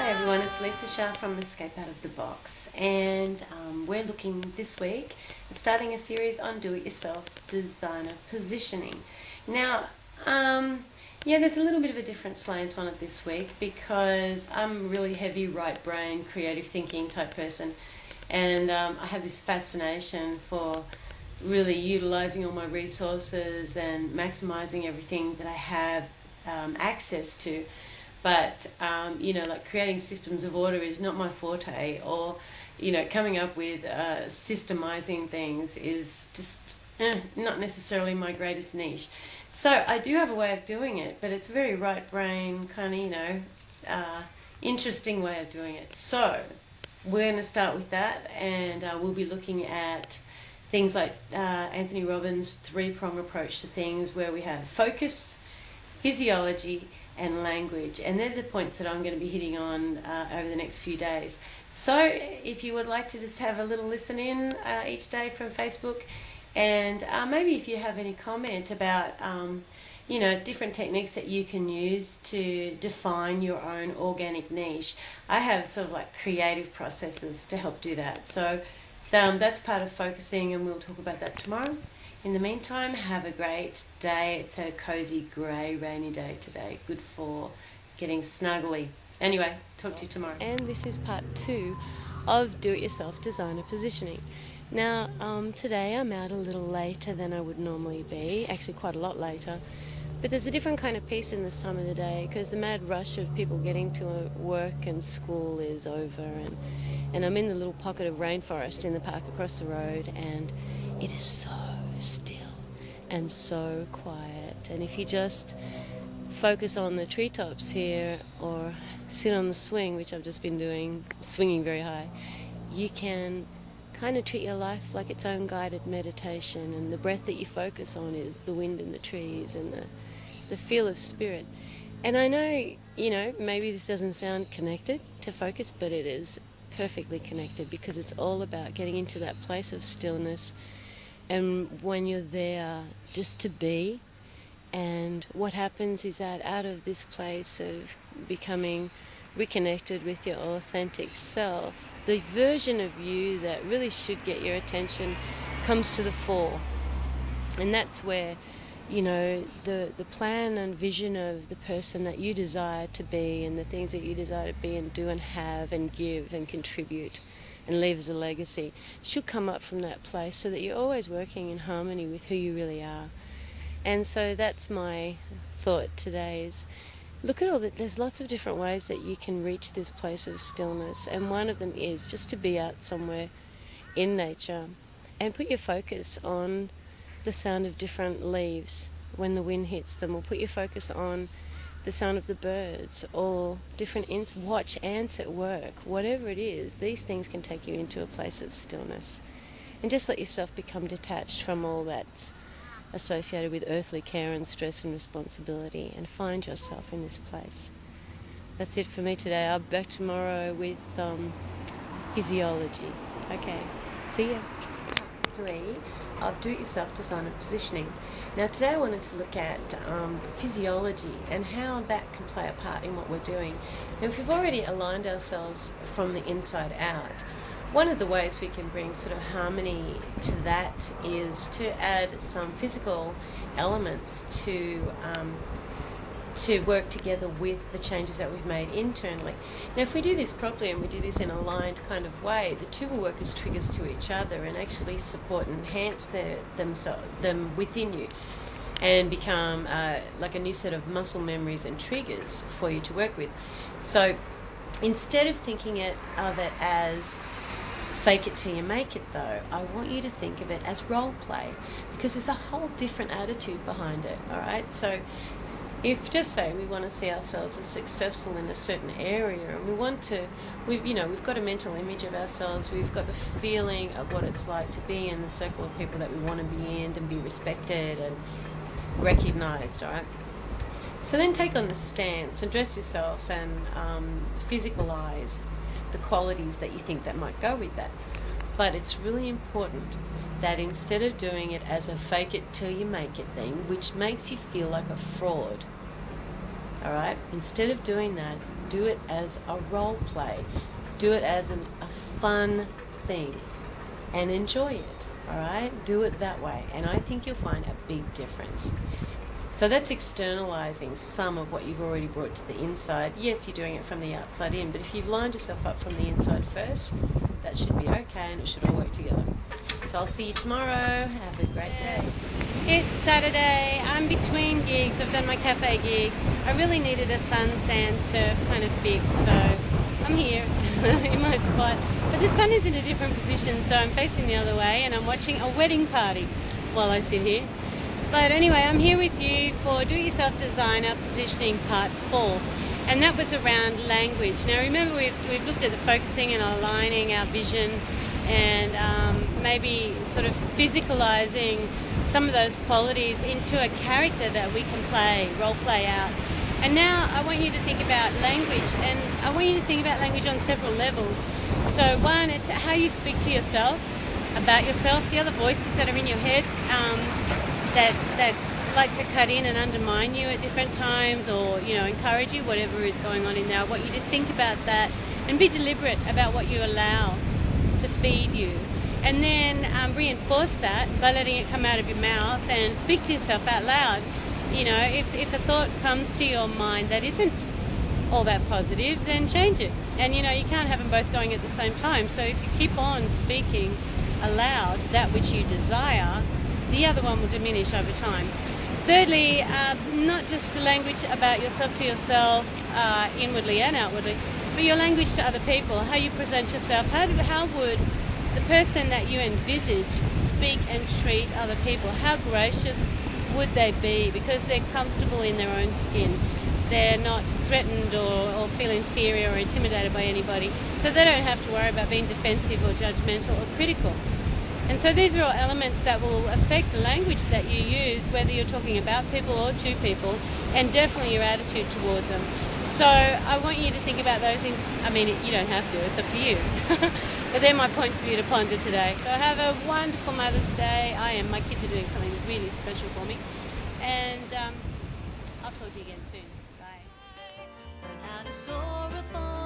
Hi everyone, it's Lisa Shah from Escape Out of the Box, and we're looking this week at starting a series on do-it-yourself designer positioning. Now, yeah, there's a little bit of a different slant on it this week because I'm a really heavy right brain, creative thinking type person, and I have this fascination for really utilizing all my resources and maximizing everything that I have access to. But, you know, like creating systems of order is not my forte, or, you know, coming up with systemizing things is just not necessarily my greatest niche. So I do have a way of doing it, but it's a very right brain kind of, you know, interesting way of doing it. So we're going to start with that, and we'll be looking at things like Anthony Robbins' three-prong approach to things, where we have focus, physiology, and language, and they're the points that I'm going to be hitting on over the next few days. So if you would like to just have a little listen in each day from Facebook, and maybe if you have any comment about you know, different techniques that you can use to define your own organic niche. I have sort of like creative processes to help do that, so that's part of focusing, and we'll talk about that tomorrow. In the meantime, have a great day. It's a cozy, grey, rainy day today. Good for getting snuggly. Anyway, talk to you tomorrow. And this is part 2 of Do-It-Yourself Designer Positioning. Now, today I'm out a little later than I would normally be, actually quite a lot later. But there's a different kind of peace in this time of the day because the mad rush of people getting to work and school is over. And I'm in the little pocket of rainforest in the park across the road, and it is so still and so quiet. And if you just focus on the treetops here or sit on the swing, which I've just been doing, swinging very high, you can kind of treat your life like its own guided meditation, and the breath that you focus on is the wind in the trees and the feel of spirit. And I know, you know, maybe this doesn't sound connected to focus, but it is perfectly connected, because it's all about getting into that place of stillness. And when you're there, just to be, and what happens is that out of this place of becoming reconnected with your authentic self, the version of you that really should get your attention comes to the fore. And that's where, you know, the plan and vision of the person that you desire to be, and the things that you desire to be and do and have and give and contribute and leave as a legacy, should come up from that place, so that you're always working in harmony with who you really are. And so that's my thought today, is look at all that. There's lots of different ways that you can reach this place of stillness, and one of them is just to be out somewhere in nature and put your focus on the sound of different leaves when the wind hits them, or put your focus on the sound of the birds, or different watch ants at work. Whatever it is, these things can take you into a place of stillness, and just let yourself become detached from all that's associated with earthly care and stress and responsibility, and find yourself in this place. That's it for me today. I'll be back tomorrow with physiology. Okay, see ya. Part 3 of do-it-yourself designer positioning. Now today I wanted to look at physiology and how that can play a part in what we're doing. Now, if we've already aligned ourselves from the inside out, one of the ways we can bring sort of harmony to that is to add some physical elements to work together with the changes that we've made internally. Now, if we do this properly and we do this in an aligned kind of way, the two will work as triggers to each other and actually support and enhance them within you, and become like a new set of muscle memories and triggers for you to work with. So instead of thinking of it as fake it till you make it, though, I want you to think of it as role play, because there's a whole different attitude behind it. All right, so if, just say, we want to see ourselves as successful in a certain area, and we've got a mental image of ourselves, we've got the feeling of what it's like to be in the circle of people that we want to be in and be respected and recognized. All right, so then take on the stance and dress yourself and physicalize the qualities that you think that might go with that. But it's really important that instead of doing it as a fake it till you make it thing, which makes you feel like a fraud, All right, instead of doing that, do it as a role play. Do it as a fun thing and enjoy it. All right, do it that way, and I think you'll find a big difference. So that's externalizing some of what you've already brought to the inside. Yes, you're doing it from the outside in, but if you've lined yourself up from the inside first, that should be okay and it should all work together. So I'll see you tomorrow. Have a great day. It's Saturday. I'm between gigs. I've done my cafe gig. I really needed a sun, sand, surf kind of fix, so I'm here in my spot. But the sun is in a different position, so I'm facing the other way and I'm watching a wedding party while I sit here. But anyway, I'm here with you for Do-It-Yourself Designer Positioning Part 4, and that was around language. Now remember, we've looked at the focusing and aligning our vision and maybe sort of physicalizing some of those qualities into a character that we can role play out. And now I want you to think about language, and I want you to think about language on several levels. So one, it's how you speak to yourself, about yourself, the other voices that are in your head, that like to cut in and undermine you at different times, or encourage you, whatever is going on in there. I want you to think about that and be deliberate about what you allow to feed you, and then reinforce that by letting it come out of your mouth and speak to yourself out loud. If a thought comes to your mind that isn't all that positive, then change it. And you can't have them both going at the same time. So if you keep on speaking aloud that which you desire, the other one will diminish over time. Thirdly, not just the language about yourself to yourself, inwardly and outwardly, but your language to other people, how you present yourself. How would the person that you envisage speak and treat other people? How gracious would they be? Because they're comfortable in their own skin. They're not threatened or feel inferior or intimidated by anybody. So they don't have to worry about being defensive or judgmental or critical. And so these are all elements that will affect the language that you use, whether you're talking about people or to people, and definitely your attitude toward them. So I want you to think about those things. I mean, you don't have to, it's up to you. But they're my points for you to ponder today. So have a wonderful Mother's Day. My kids are doing something really special for me. And I'll talk to you again soon. Bye.